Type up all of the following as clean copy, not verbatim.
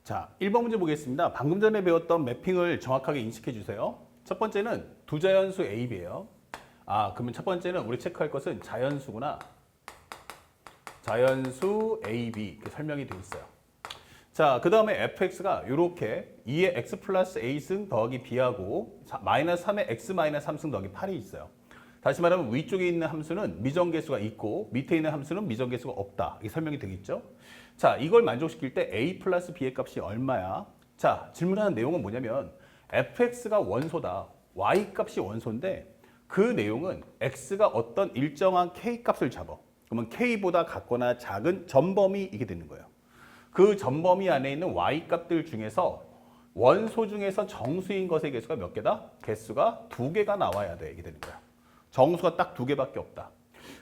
자, 1번 문제 보겠습니다. 방금 전에 배웠던 매핑을 정확하게 인식해 주세요. 첫 번째는 두 자연수 A, B예요. 그러면 첫 번째는 우리 체크할 것은 자연수구나. 자연수 A, B 이렇게 설명이 되어 있어요. 자, 그 다음에 fx가 이렇게 2의 x 플러스 a승 더하기 b하고 마이너스 3의 x 마이너스 3승 더하기 8이 있어요. 다시 말하면 위쪽에 있는 함수는 미정계수가 있고 밑에 있는 함수는 미정계수가 없다. 이게 설명이 되겠죠? 자, 이걸 만족시킬 때 a 플러스 b의 값이 얼마야? 자, 질문하는 내용은 뭐냐면 fx가 원소다. y 값이 원소인데 그 내용은 x가 어떤 일정한 k 값을 잡아. 그러면 k보다 같거나 작은 전범위 이게 되는 거예요. 그 전범위 안에 있는 y 값들 중에서 원소 중에서 정수인 것의 개수가 몇 개다? 개수가 2개가 나와야 돼. 이게 되는 거야. 정수가 딱 2개밖에 없다.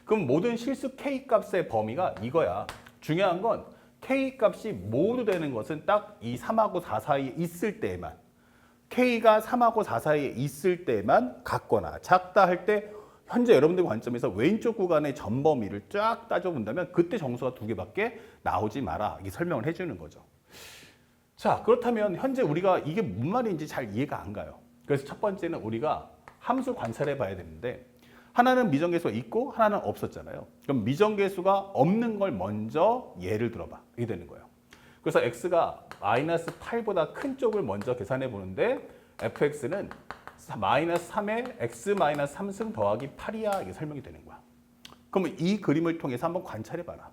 그럼 모든 실수 k 값의 범위가 이거야. 중요한 건 k 값이 모두 되는 것은 딱 이 3하고 4 사이에 있을 때에만, k가 3하고 4 사이에 있을 때만 같거나 작다 할 때 현재 여러분들 관점에서 왼쪽 구간의 전범위를 쫙 따져본다면 그때 정수가 2개밖에 나오지 마라. 이게 설명을 해주는 거죠. 자, 그렇다면 현재 우리가 이게 무슨 말인지 잘 이해가 안 가요. 그래서 첫 번째는 우리가 함수 관찰해 봐야 되는데 하나는 미정계수가 있고 하나는 없었잖아요. 그럼 미정계수가 없는 걸 먼저 예를 들어봐. 이게 되는 거예요. 그래서 x가 마이너스 8보다 큰 쪽을 먼저 계산해 보는데 fx는 마이너스 3에 x 마이너스 3승 더하기 8이야. 이게 설명이 되는 거야. 그러면 이 그림을 통해서 한번 관찰해 봐라.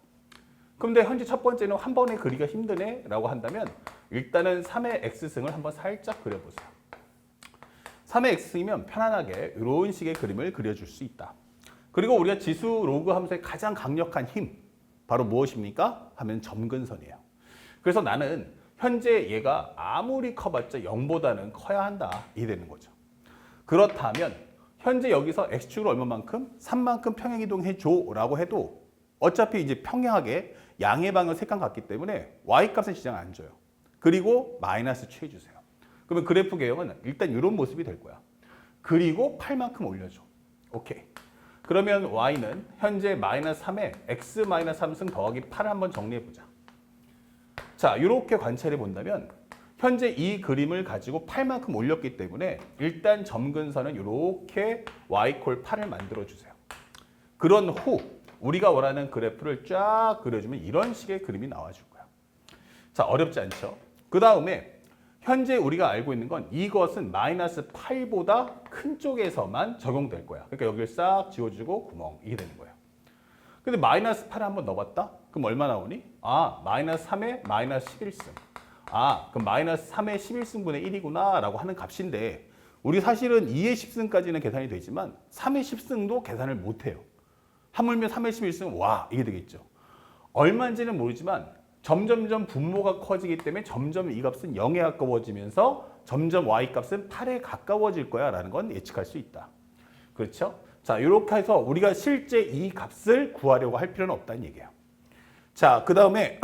그런데 현재 첫 번째는 한 번에 그리기가 힘드네 라고 한다면 일단은 3의 x승을 한번 살짝 그려보세요. 3의 x승이면 편안하게 이런 식의 그림을 그려줄 수 있다. 그리고 우리가 지수 로그 함수의 가장 강력한 힘 바로 무엇입니까? 하면 점근선이에요. 그래서 나는 현재 얘가 아무리 커봤자 0보다는 커야 한다. 이 되는 거죠. 그렇다면 현재 여기서 x축을 얼마만큼? 3만큼 평행이동해줘 라고 해도 어차피 이제 평행하게 양의 방향 색감 같기 때문에 y값은 지장 안 줘요. 그리고 마이너스 취해주세요. 그러면 그래프 개형은 일단 이런 모습이 될 거야. 그리고 8만큼 올려줘. 오케이. 그러면 y는 현재 마이너스 3에 x 마이너스 3승 더하기 8을 한번 정리해보자. 자, 이렇게 관찰해 본다면 현재 이 그림을 가지고 8만큼 올렸기 때문에 일단 점근선은 이렇게 y콜 8을 만들어주세요. 그런 후 우리가 원하는 그래프를 쫙 그려주면 이런 식의 그림이 나와줄 거야. 자, 어렵지 않죠? 그 다음에 현재 우리가 알고 있는 건 이것은 마이너스 8보다 큰 쪽에서만 적용될 거야. 그러니까 여기를 싹 지워주고 구멍 이게 되는 거예요. 근데 마이너스 8을 한번 넣어봤다? 그럼 얼마 나오니? 마이너스 3에 마이너스 11승. 그럼 마이너스 3의 11승분의 1이구나 라고 하는 값인데 우리 사실은 2의 10승까지는 계산이 되지만 3의 10승도 계산을 못해요. 하물며 3의 11승은 와 이게 되겠죠. 얼마인지는 모르지만 점점점 분모가 커지기 때문에 점점 이 값은 0에 가까워지면서 점점 y 값은 8에 가까워질 거야 라는 건 예측할 수 있다. 그렇죠? 자, 이렇게 해서 우리가 실제 이 값을 구하려고 할 필요는 없다는 얘기예요. 자, 그 다음에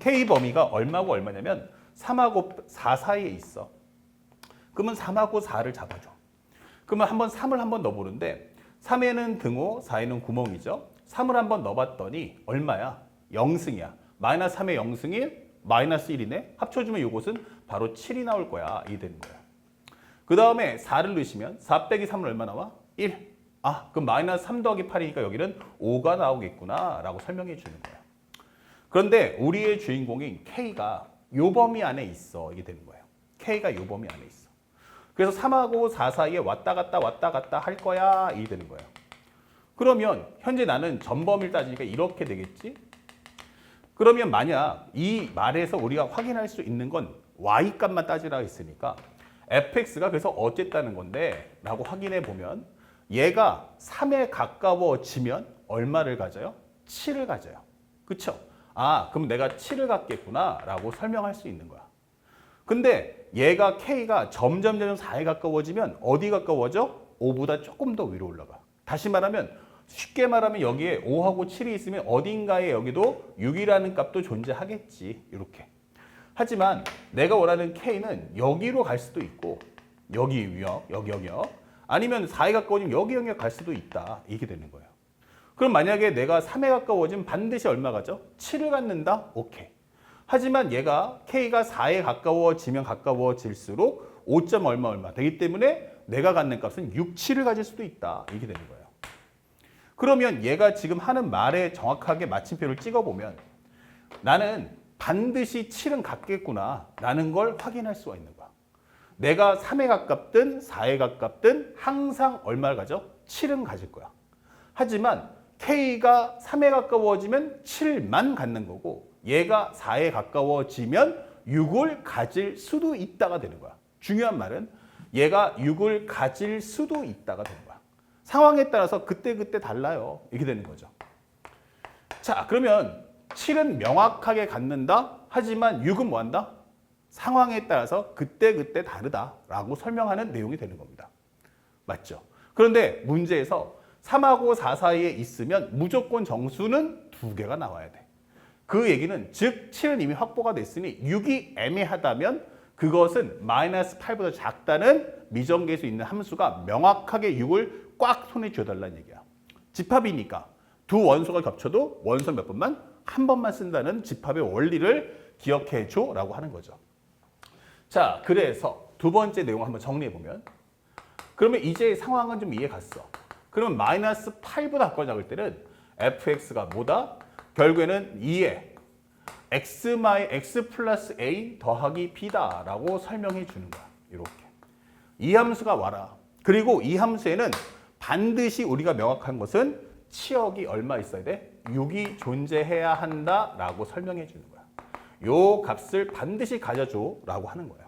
k 범위가 얼마고 얼마냐면 3하고 4 사이에 있어. 그러면 3하고 4를 잡아줘. 그러면 한번 3을 한번 넣어보는데 3에는 등호, 4에는 구멍이죠. 3을 한번 넣어봤더니 얼마야? 0승이야. 마이너스 3에 0승 1, 마이너스 1이네. 합쳐주면 이것은 바로 7이 나올 거야. 이 되는 거야. 그 다음에 4를 넣으시면 4 빼기 3은 얼마 나와? 1. 그럼 마이너스 3 더하기 8이니까 여기는 5가 나오겠구나 라고 설명해 주는 거야. 그런데 우리의 주인공인 K가 요 범위 안에 있어. 이게 되는 거예요. K가 요 범위 안에 있어. 그래서 3하고 4 사이에 왔다 갔다 할 거야. 이게 되는 거예요. 그러면 현재 나는 전범위를 따지니까 이렇게 되겠지? 그러면 만약 이 말에서 우리가 확인할 수 있는 건 y 값만 따지라 했으니까 fx가 그래서 어쨌다는 건데 라고 확인해 보면 얘가 3에 가까워지면 얼마를 가져요? 7을 가져요. 그쵸? 그럼 내가 7을 갖겠구나 라고 설명할 수 있는 거야. 근데 얘가 K가 점점 4에 가까워지면 어디 가까워져? 5보다 조금 더 위로 올라가. 다시 말하면 쉽게 말하면 여기에 5하고 7이 있으면 어딘가에 여기도 6이라는 값도 존재하겠지. 이렇게. 하지만 내가 원하는 K는 여기로 갈 수도 있고 여기 영역, 여기 영역 아니면 4에 가까워지면 여기 영역 갈 수도 있다. 이게 되는 거예요. 그럼 만약에 내가 3에 가까워지면 반드시 얼마 가죠? 7을 갖는다? 오케이. 하지만 얘가 K가 4에 가까워지면 가까워질수록 5. 얼마 되기 때문에 내가 갖는 값은 6, 7을 가질 수도 있다. 이렇게 되는 거예요. 그러면 얘가 지금 하는 말에 정확하게 마침표를 찍어보면 나는 반드시 7은 같겠구나 라는 걸 확인할 수가 있는 거야. 내가 3에 가깝든 4에 가깝든 항상 얼마를 가져? 7은 가질 거야. 하지만 K가 3에 가까워지면 7만 갖는 거고 얘가 4에 가까워지면 6을 가질 수도 있다가 되는 거야. 중요한 말은 얘가 6을 가질 수도 있다가 되는 거야. 상황에 따라서 그때그때 달라요. 이렇게 되는 거죠. 자, 그러면 7은 명확하게 갖는다. 하지만 6은 뭐 한다? 상황에 따라서 그때그때 다르다라고 설명하는 내용이 되는 겁니다. 맞죠? 그런데 문제에서 3하고 4 사이에 있으면 무조건 정수는 2개가 나와야 돼. 그 얘기는 즉 7은 이미 확보가 됐으니 6이 애매하다면 그것은 마이너스 8보다 작다는 미정계에 있는 함수가 명확하게 6을 꽉 손에 쥐어달라는 얘기야. 집합이니까 두 원소가 겹쳐도 원소 몇 번만? 한 번만 쓴다는 집합의 원리를 기억해줘라고 하는 거죠. 자, 그래서 두 번째 내용 한번 정리해보면 그러면 이제 상황은 좀 이해 갔어. 그러면 마이너스 8보다 가까워 작을 때는 fx가 뭐다? 결국에는 2에 x 플러스 a 더하기 b다라고 설명해 주는 거야. 이렇게. 이 함수가 와라. 그리고 이 함수에는 반드시 우리가 명확한 것은 치역이 얼마 있어야 돼? 6이 존재해야 한다라고 설명해 주는 거야. 요 값을 반드시 가져줘라고 하는 거예요.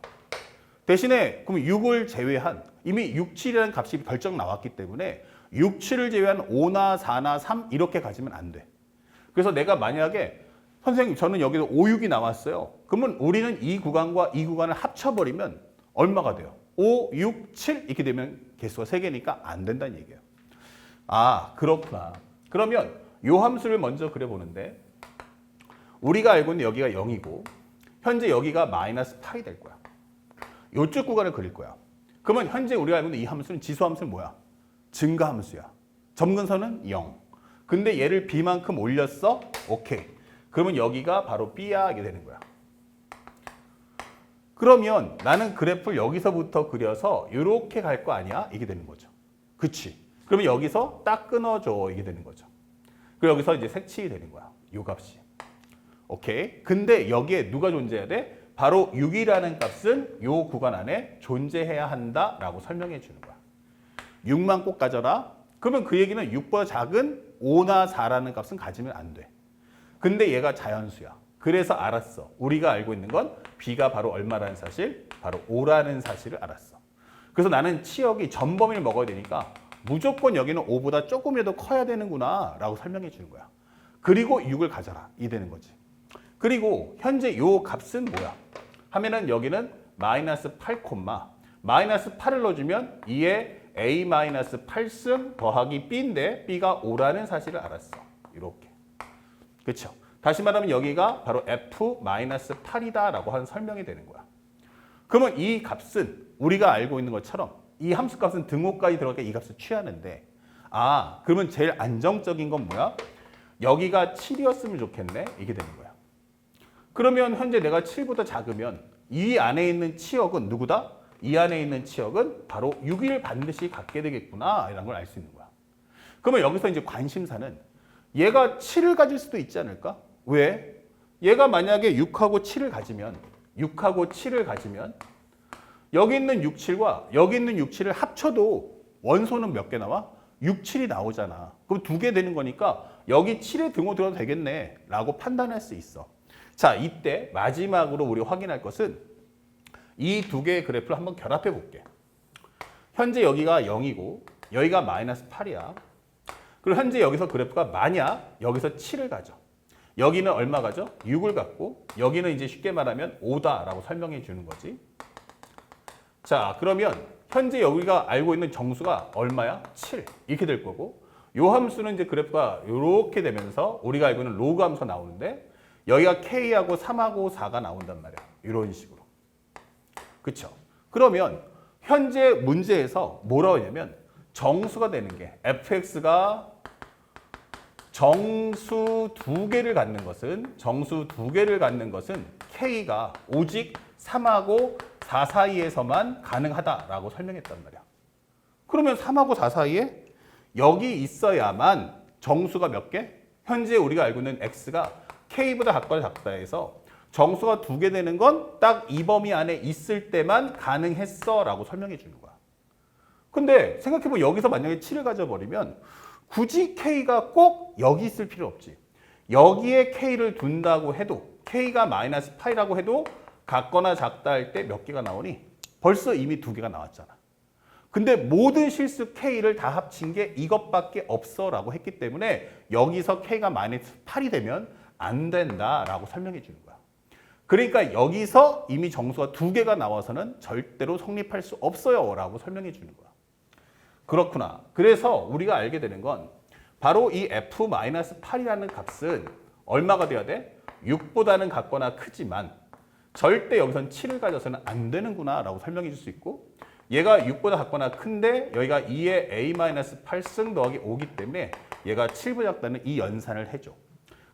대신에 그럼 6을 제외한 이미 6, 7이라는 값이 결정 나왔기 때문에 6, 7을 제외한 5나 4나 3 이렇게 가지면 안 돼. 그래서 내가 만약에 선생님 저는 여기서 5, 6이 나왔어요. 그러면 우리는 이 구간과 이 구간을 합쳐버리면 얼마가 돼요? 5, 6, 7 이렇게 되면 개수가 3개니까 안 된다는 얘기예요. 아, 그렇구나. 그러면 이 함수를 먼저 그려보는데 우리가 알고 있는 여기가 0이고 현재 여기가 마이너스 8이 될 거야. 이쪽 구간을 그릴 거야. 그러면 현재 우리가 알고 있는 이 함수는 지수함수는 뭐야? 증가함수야. 점근선은 0. 근데 얘를 b만큼 올렸어? 오케이. 그러면 여기가 바로 b야 이게 되는 거야. 그러면 나는 그래프를 여기서부터 그려서 이렇게 갈 거 아니야? 이게 되는 거죠. 그치? 그러면 여기서 딱 끊어줘 이게 되는 거죠. 그리고 여기서 이제 색칠이 되는 거야. 요 값이. 오케이. 근데 여기에 누가 존재해야 돼? 바로 6이라는 값은 요 구간 안에 존재해야 한다라고 설명해 주는 거야. 6만 꼭 가져라. 그러면 그 얘기는 6보다 작은 5나 4라는 값은 가지면 안 돼. 근데 얘가 자연수야. 그래서 알았어. 우리가 알고 있는 건 b가 바로 얼마라는 사실, 바로 5라는 사실을 알았어. 그래서 나는 치역이 전범위를 먹어야 되니까 무조건 여기는 5보다 조금이라도 커야 되는구나 라고 설명해 주는 거야. 그리고 6을 가져라. 이 되는 거지. 그리고 현재 요 값은 뭐야? 하면은 여기는 마이너스 8, 마이너스 8을 넣어주면 2에 a-8승 더하기 b인데 b가 5라는 사실을 알았어. 이렇게. 그렇죠? 다시 말하면 여기가 바로 f-8이다 라고 하는 설명이 되는 거야. 그러면 이 값은 우리가 알고 있는 것처럼 이 함수값은 등호까지 들어가게 이 값을 취하는데 아, 그러면 제일 안정적인 건 뭐야? 여기가 7이었으면 좋겠네. 이게 되는 거야. 그러면 현재 내가 7보다 작으면 이 안에 있는 치역은 누구다? 이 안에 있는 치역은 바로 6을 반드시 갖게 되겠구나 이런 걸 알 수 있는 거야. 그러면 여기서 이제 관심사는 얘가 7을 가질 수도 있지 않을까? 왜? 얘가 만약에 6하고 7을 가지면 여기 있는 6, 7과 여기 있는 6, 7을 합쳐도 원소는 몇 개 나와? 6, 7이 나오잖아. 그럼 2개 되는 거니까 여기 7의 등호 들어도 되겠네 라고 판단할 수 있어. 자, 이때 마지막으로 우리 확인할 것은 이 두 개의 그래프를 한번 결합해 볼게. 현재 여기가 0이고 여기가 마이너스 8이야. 그리고 현재 여기서 그래프가 만약 여기서 7을 가져. 여기는 얼마 가져? 6을 갖고 여기는 이제 쉽게 말하면 5다라고 설명해 주는 거지. 자, 그러면 현재 여기가 알고 있는 정수가 얼마야? 7. 이렇게 될 거고 요 함수는 이제 그래프가 이렇게 되면서 우리가 알고 있는 로그 함수가 나오는데 여기가 K하고 3하고 4가 나온단 말이야. 이런 식으로. 그쵸? 그러면 현재 문제에서 뭐라고 하냐면 정수가 되는 게 fx가 정수 두 개를 갖는 것은 K가 오직 3하고 4 사이에서만 가능하다라고 설명했단 말이야. 그러면 3하고 4 사이에 여기 있어야만 정수가 몇 개? 현재 우리가 알고 있는 X가 K보다 작거나 작다 해서 정수가 두 개 되는 건 딱 이 범위 안에 있을 때만 가능했어 라고 설명해 주는 거야. 근데 생각해보면 여기서 만약에 7을 가져버리면 굳이 K가 꼭 여기 있을 필요 없지. 여기에 K를 둔다고 해도 K가 마이너스 파이라고 해도 같거나 작다 할 때 몇 개가 나오니? 벌써 이미 두 개가 나왔잖아. 근데 모든 실수 K를 다 합친 게 이것밖에 없어 라고 했기 때문에 여기서 K가 마이너스 8이 되면 안 된다라고 설명해 주는 거야. 그러니까 여기서 이미 정수가 두 개가 나와서는 절대로 성립할 수 없어요 라고 설명해 주는 거야. 그렇구나. 그래서 우리가 알게 되는 건 바로 이 F-8이라는 값은 얼마가 돼야 돼? 6보다는 같거나 크지만 절대 여기선 7을 가져서는 안 되는구나 라고 설명해 줄 수 있고, 얘가 6보다 같거나 큰데 여기가 2의 A-8승 더하기 5기 때문에 얘가 7보다 작다는 이 연산을 해줘.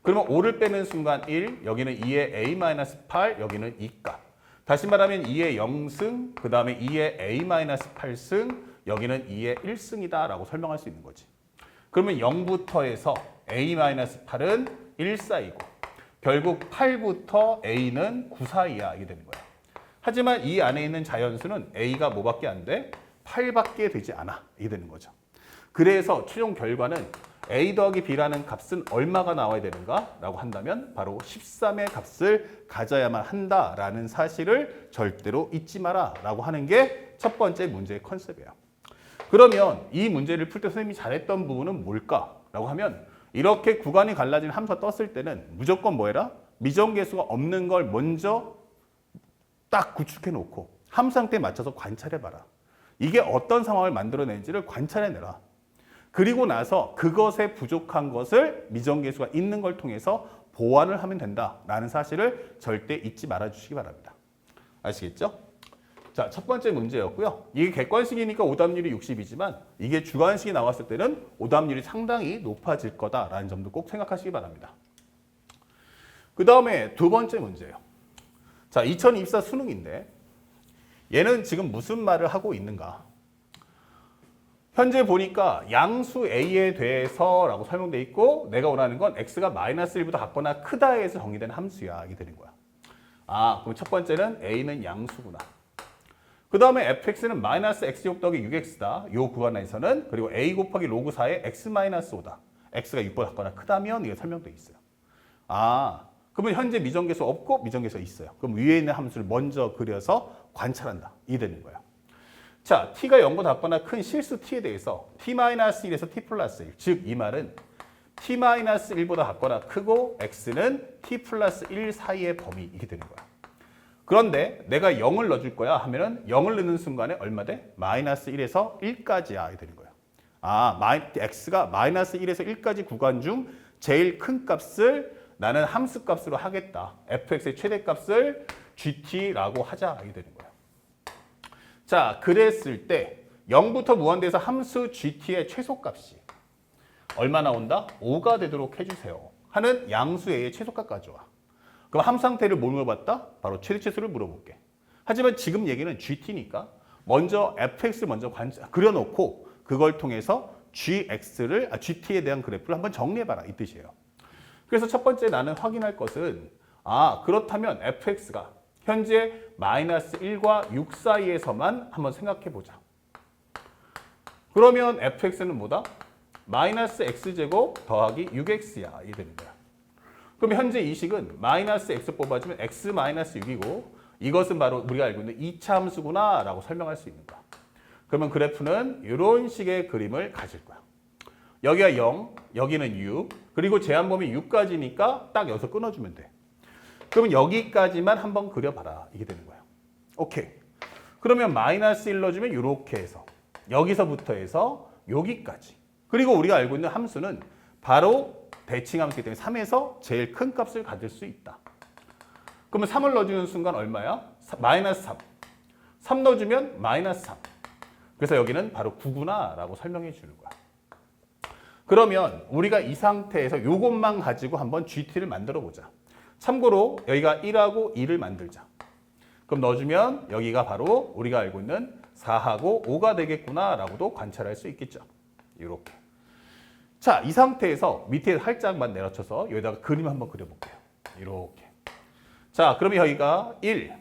그러면 5를 빼는 순간 1, 여기는 2의 A-8, 여기는 2값. 다시 말하면 2의 0승, 그 다음에 2의 A-8승, 여기는 2의 1승이다 라고 설명할 수 있는 거지. 그러면 0부터 해서 A-8은 1 사이고 결국 8부터 A는 9 사이야 이게 되는 거야. 하지만 이 안에 있는 자연수는 A가 뭐밖에 안 돼? 8밖에 되지 않아 이게 되는 거죠. 그래서 최종 결과는 A 더하기 B라는 값은 얼마가 나와야 되는가? 라고 한다면 바로 13의 값을 가져야만 한다라는 사실을 절대로 잊지 마라 라고 하는 게 첫 번째 문제의 컨셉이에요. 그러면 이 문제를 풀 때 선생님이 잘했던 부분은 뭘까? 라고 하면 이렇게 구간이 갈라진 함수가 떴을 때는 무조건 뭐 해라? 미정계수가 없는 걸 먼저 딱 구축해 놓고 함수 상태에 맞춰서 관찰해 봐라. 이게 어떤 상황을 만들어내는지를 관찰해 내라. 그리고 나서 그것에 부족한 것을 미정계수가 있는 걸 통해서 보완을 하면 된다라는 사실을 절대 잊지 말아 주시기 바랍니다. 아시겠죠? 자, 첫 번째 문제였고요. 이게 객관식이니까 오답률이 60이지만 이게 주관식이 나왔을 때는 오답률이 상당히 높아질 거다라는 점도 꼭 생각하시기 바랍니다. 그 다음에 두 번째 문제예요. 자, 2024 수능인데 얘는 지금 무슨 말을 하고 있는가? 현재 보니까 양수 A에 대해서 라고 설명되어 있고 내가 원하는 건 X가 마이너스 1보다 같거나 크다에서 정의된 함수야. 이게 되는 거야. 아, 그럼 첫 번째는 A는 양수구나. 그 다음에 fx는 마이너스 x제곱 더하기 6x다. 요 구간에서는 그리고 a 곱하기 로그 4의 x 마이너스 5다. x가 6보다 같거나 크다면 이게 설명되어 있어요. 아, 그러면 현재 미정계수 없고 미정계수가 있어요. 그럼 위에 있는 함수를 먼저 그려서 관찰한다. 이게 되는 거예요. 자, t가 0보다 같거나 큰 실수 t에 대해서 t-1에서 t 플러스 1. 즉, 이 말은 t-1보다 같거나 크고 x는 t 플러스 1 사이의 범위. 이게 되는 거야. 그런데 내가 0을 넣어줄 거야 하면은 0을 넣는 순간에 얼마 돼? 마이너스 1에서 1까지야. 이게 되는 거예요. 아, x가 마이너스 1에서 1까지 구간 중 제일 큰 값을 나는 함수 값으로 하겠다. fx의 최대값을 gt라고 하자. 이게 되는 거예요. 자, 그랬을 때 0부터 무한대에서 함수 gt의 최소값이 얼마 나온다? 5가 되도록 해주세요. 하는 양수 a의 최소값 가져와. 그럼 함수 상태를 뭘 물어봤다? 바로 최대치수를 물어볼게. 하지만 지금 얘기는 gt니까 먼저 fx를 먼저 그려놓고 그걸 통해서 gt에 대한 그래프를 한번 정리해봐라. 이 뜻이에요. 그래서 첫 번째 나는 확인할 것은 그렇다면 fx가 현재 마이너스 1과 6 사이에서만 한번 생각해보자. 그러면 fx는 뭐다? 마이너스 x제곱 더하기 6x야. 이게 되는 거야. 그럼 현재 이 식은 마이너스 x 뽑아주면 x 마이너스 6이고 이것은 바로 우리가 알고 있는 2차 함수구나 라고 설명할 수 있는 거야. 그러면 그래프는 이런 식의 그림을 가질 거야. 여기가 0, 여기는 6, 그리고 제한 범위 6까지니까 딱 여기서 끊어주면 돼. 그러면 여기까지만 한번 그려봐라. 이게 되는 거야. 오케이. 그러면 마이너스 1 넣어주면 이렇게 해서 여기서부터 해서 여기까지. 그리고 우리가 알고 있는 함수는 바로 대칭 함수이기 때문에 3에서 제일 큰 값을 가질 수 있다. 그러면 3을 넣어주는 순간 얼마야? 마이너스 3. 3 넣어주면 마이너스 3. 그래서 여기는 바로 9구나 라고 설명해 주는 거야. 그러면 우리가 이 상태에서 요것만 가지고 한번 GT를 만들어 보자. 참고로 여기가 1하고 2를 만들자. 그럼 넣어주면 여기가 바로 우리가 알고 있는 4하고 5가 되겠구나라고도 관찰할 수 있겠죠. 이렇게. 자, 이 상태에서 밑에 살짝만 내려쳐서 여기다가 그림 한번 그려볼게요. 이렇게. 자, 그러면 여기가 1,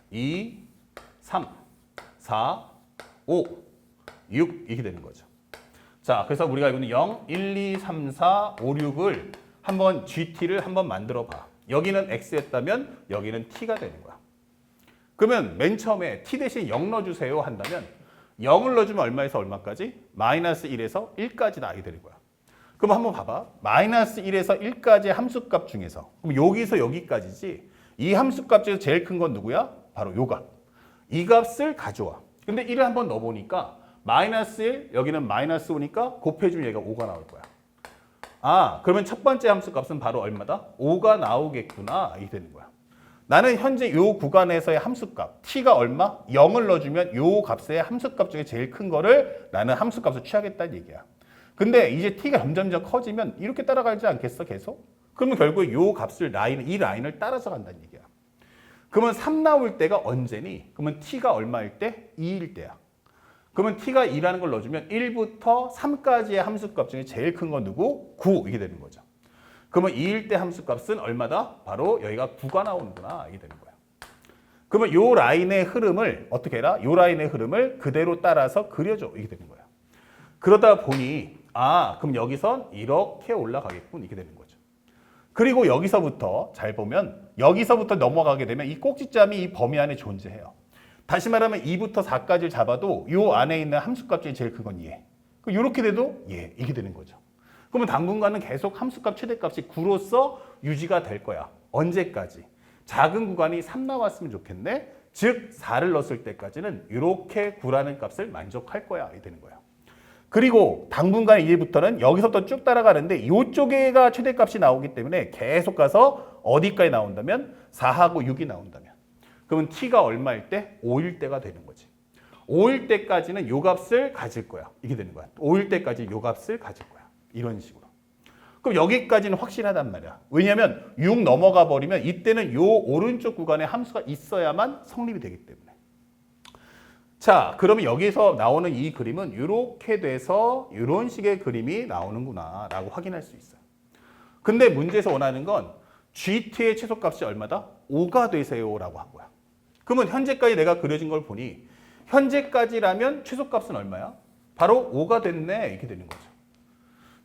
2, 3, 4, 5, 6 이렇게 되는 거죠. 자, 그래서 우리가 알고 있는 0, 1, 2, 3, 4, 5, 6을 한번 GT를 한번 만들어 봐. 여기는 X였다면 여기는 T가 되는 거야. 그러면 맨 처음에 T 대신 0 넣어주세요 한다면 0을 넣어주면 얼마에서 얼마까지? 마이너스 1에서 1까지 나게 되는 거야. 그럼 한번 봐봐. 마이너스 1에서 1까지의 함수값 중에서 그럼 여기서 여기까지지 이 함수값 중에서 제일 큰 건 누구야? 바로 요 값. 이 값을 가져와. 근데 1을 한번 넣어보니까 마이너스 1, 여기는 마이너스 5니까 곱해주면 얘가 5가 나올 거야. 아, 그러면 첫 번째 함수값은 바로 얼마다? 5가 나오겠구나. 이게 되는 거야. 나는 현재 요 구간에서의 함수값 t가 얼마? 0을 넣어주면 요 값의 함수값 중에 제일 큰 거를 나는 함수값을 취하겠다는 얘기야. 근데 이제 t가 점점점 커지면 이렇게 따라가지 않겠어 계속? 그러면 결국 요 값을 이 라인을 따라서 간다는 얘기야. 그러면 3 나올 때가 언제니? 그러면 t가 얼마일 때? 2일 때야. 그러면 t가 2라는 걸 넣어주면 1부터 3까지의 함수값 중에 제일 큰 건 누구? 9 이게 되는 거죠. 그러면 2일 때 함수값은 얼마다? 바로 여기가 9가 나오는구나 이게 되는 거야. 그러면 요 라인의 흐름을 어떻게 해라? 요 라인의 흐름을 그대로 따라서 그려줘 이게 되는 거야. 그러다 보니 그럼 여기선 이렇게 올라가겠군 이게 되는 거죠. 그리고 여기서부터 잘 보면 여기서부터 넘어가게 되면 이 꼭지점이 이 범위 안에 존재해요. 다시 말하면 2부터 4까지를 잡아도 요 안에 있는 함수값 중에 제일 큰 건 얘. 이렇게 돼도 얘 이게 되는 거죠. 그러면 당분간은 계속 함수값 최대값이 9로서 유지가 될 거야. 언제까지? 작은 구간이 3 나왔으면 좋겠네. 즉 4를 넣었을 때까지는 이렇게 9라는 값을 만족할 거야. 이게 되는 거야. 그리고 당분간 이제부터는 여기서부터 쭉 따라가는데 이쪽에가 최대값이 나오기 때문에 계속 가서 어디까지 나온다면 4하고 6이 나온다면 그러면 t가 얼마일 때? 5일 때가 되는 거지. 5일 때까지는 요 값을 가질 거야. 이게 되는 거야. 5일 때까지 요 값을 가질 거야. 이런 식으로. 그럼 여기까지는 확실하단 말이야. 왜냐하면 6 넘어가 버리면 이때는 요 오른쪽 구간에 함수가 있어야만 성립이 되기 때문에. 자, 그러면 여기서 나오는 이 그림은 이렇게 돼서 이런 식의 그림이 나오는구나 라고 확인할 수 있어요. 근데 문제에서 원하는 건 GT의 최소값이 얼마다? 5가 되세요 라고 한 거야. 그러면 현재까지 내가 그려진 걸 보니 현재까지라면 최소값은 얼마야? 바로 5가 됐네 이렇게 되는 거죠.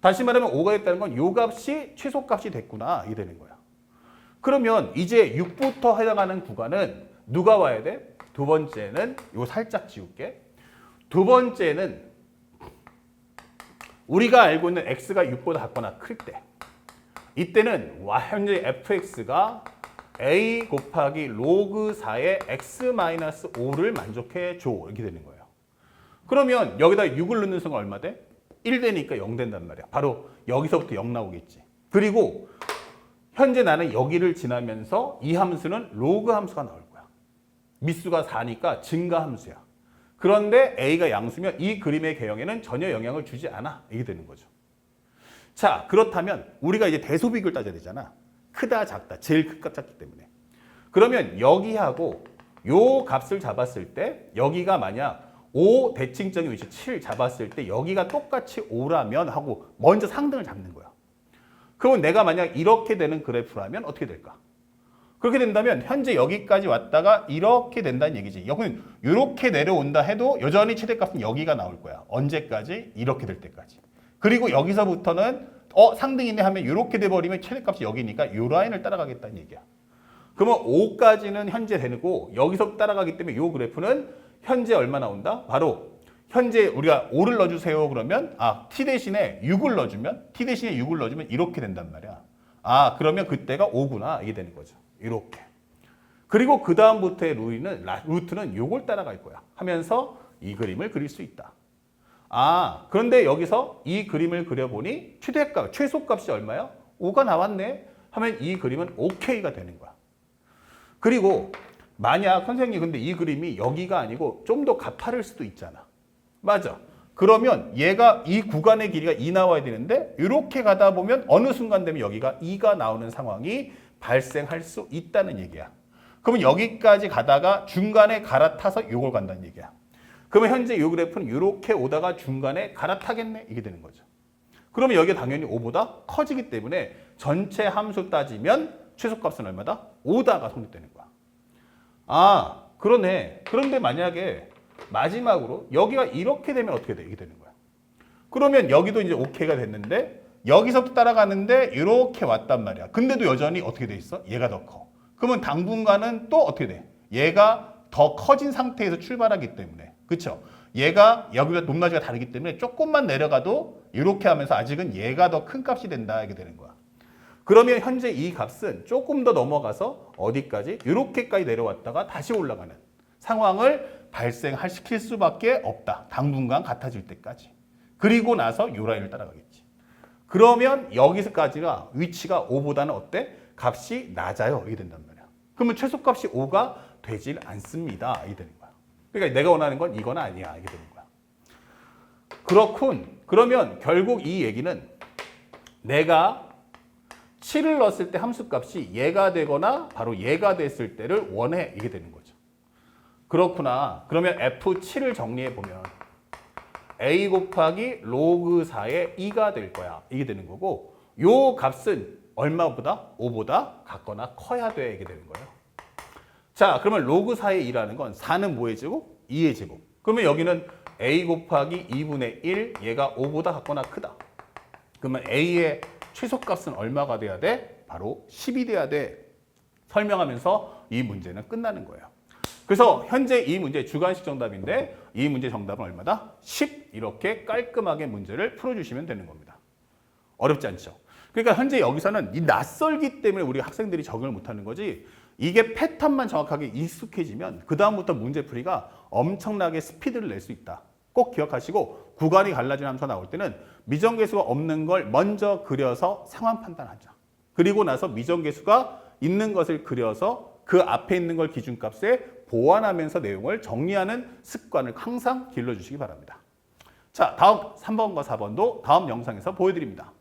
다시 말하면 5가 됐다는 건 요 값이 최소값이 됐구나 이게 되는 거야. 그러면 이제 6부터 해당하는 구간은 누가 와야 돼? 두 번째는 요 살짝 지울게. 두 번째는 우리가 알고 있는 x가 6보다 작거나 클 때 이때는 현재 fx가 a 곱하기 로그 4의 x-5를 만족해 줘 이렇게 되는 거예요. 그러면 여기다 6을 넣는 순간 얼마 돼? 1 되니까 0 된단 말이야. 바로 여기서부터 0 나오겠지. 그리고 현재 나는 여기를 지나면서 이 함수는 로그 함수가 나올 거야. 미수가 4니까 증가 함수야. 그런데 a가 양수면 이 그림의 개형에는 전혀 영향을 주지 않아. 이게 되는 거죠. 자, 그렇다면 우리가 이제 대소비율을 따져야 되잖아. 크다 작다 제일 크다 작기 때문에. 그러면 여기하고 요 값을 잡았을 때 여기가 만약 5 대칭적인 위치 7 잡았을 때 여기가 똑같이 5라면 하고 먼저 상등을 잡는 거야. 그러면 내가 만약 이렇게 되는 그래프라면 어떻게 될까? 그렇게 된다면 현재 여기까지 왔다가 이렇게 된다는 얘기지. 여기는 이렇게 내려온다 해도 여전히 최대값은 여기가 나올 거야. 언제까지? 이렇게 될 때까지. 그리고 여기서부터는 상등이네 하면 이렇게 돼버리면 최대값이 여기니까 이 라인을 따라가겠다는 얘기야. 그러면 5까지는 현재 되고 여기서 따라가기 때문에 이 그래프는 현재 얼마 나온다? 바로 현재 우리가 5를 넣어주세요 그러면 t 대신에 6을 넣어주면 t 대신에 6을 넣어주면 이렇게 된단 말이야. 그러면 그때가 5구나 이게 되는 거죠. 이렇게. 그리고 그 다음부터의 루트는 요걸 따라갈 거야. 하면서 이 그림을 그릴 수 있다. 그런데 여기서 이 그림을 그려보니 최소값이 얼마야? 5가 나왔네? 하면 이 그림은 OK가 되는 거야. 그리고 만약 선생님 근데 이 그림이 여기가 아니고 좀 더 가파를 수도 있잖아. 맞아. 그러면 얘가 이 구간의 길이가 2 나와야 되는데 이렇게 가다 보면 어느 순간 되면 여기가 2가 나오는 상황이 발생할 수 있다는 얘기야. 그러면 여기까지 가다가 중간에 갈아타서 요걸 간다는 얘기야. 그러면 현재 이 그래프는 이렇게 오다가 중간에 갈아타겠네 이게 되는 거죠. 그러면 여기가 당연히 5보다 커지기 때문에 전체 함수 따지면 최소값은 얼마다? 5다가 성립되는 거야. 아 그러네. 그런데 만약에 마지막으로 여기가 이렇게 되면 어떻게 돼? 이게 되는 거야. 그러면 여기도 이제 오케이가 됐는데 여기서부터 따라가는데 이렇게 왔단 말이야. 근데도 여전히 어떻게 돼 있어? 얘가 더 커. 그러면 당분간은 또 어떻게 돼? 얘가 더 커진 상태에서 출발하기 때문에 그렇죠? 얘가 여기가 높낮이가 다르기 때문에 조금만 내려가도 이렇게 하면서 아직은 얘가 더 큰 값이 된다 이게 되는 거야. 그러면 현재 이 값은 조금 더 넘어가서 어디까지? 이렇게까지 내려왔다가 다시 올라가는 상황을 발생시킬 수밖에 없다. 당분간 같아질 때까지. 그리고 나서 이 라인을 따라가겠지. 그러면 여기서까지가 위치가 5보다는 어때? 값이 낮아요. 이게 된단 말이야. 그러면 최소값이 5가 되질 않습니다. 이게 되는 거야. 그러니까 내가 원하는 건 이건 아니야. 이게 되는 거야. 그렇군. 그러면 결국 이 얘기는 내가 7을 넣었을 때 함수값이 얘가 되거나 바로 얘가 됐을 때를 원해. 이게 되는 거죠. 그렇구나. 그러면 F7을 정리해 보면 A 곱하기 로그 4의 2가 될 거야. 이게 되는 거고 요 값은 얼마보다? 5보다 같거나 커야 돼. 이게 되는 거예요. 자, 그러면 로그 4의 2라는 건 4는 뭐의 제곱? 2의 제곱. 그러면 여기는 A 곱하기 2분의 1 얘가 5보다 같거나 크다. 그러면 A의 최소값은 얼마가 돼야 돼? 바로 10이 돼야 돼. 설명하면서 이 문제는 끝나는 거예요. 그래서 현재 이 문제 주관식 정답인데 이 문제 정답은 얼마다? 10 이렇게 깔끔하게 문제를 풀어주시면 되는 겁니다. 어렵지 않죠? 그러니까 현재 여기서는 이 낯설기 때문에 우리 학생들이 적응을 못하는 거지 이게 패턴만 정확하게 익숙해지면 그 다음부터 문제풀이가 엄청나게 스피드를 낼 수 있다. 꼭 기억하시고 구간이 갈라진 함수가 나올 때는 미정계수가 없는 걸 먼저 그려서 상황 판단하자. 그리고 나서 미정계수가 있는 것을 그려서 그 앞에 있는 걸 기준값에 보완하면서 내용을 정리하는 습관을 항상 길러주시기 바랍니다. 자, 다음 3번과 4번도 다음 영상에서 보여드립니다.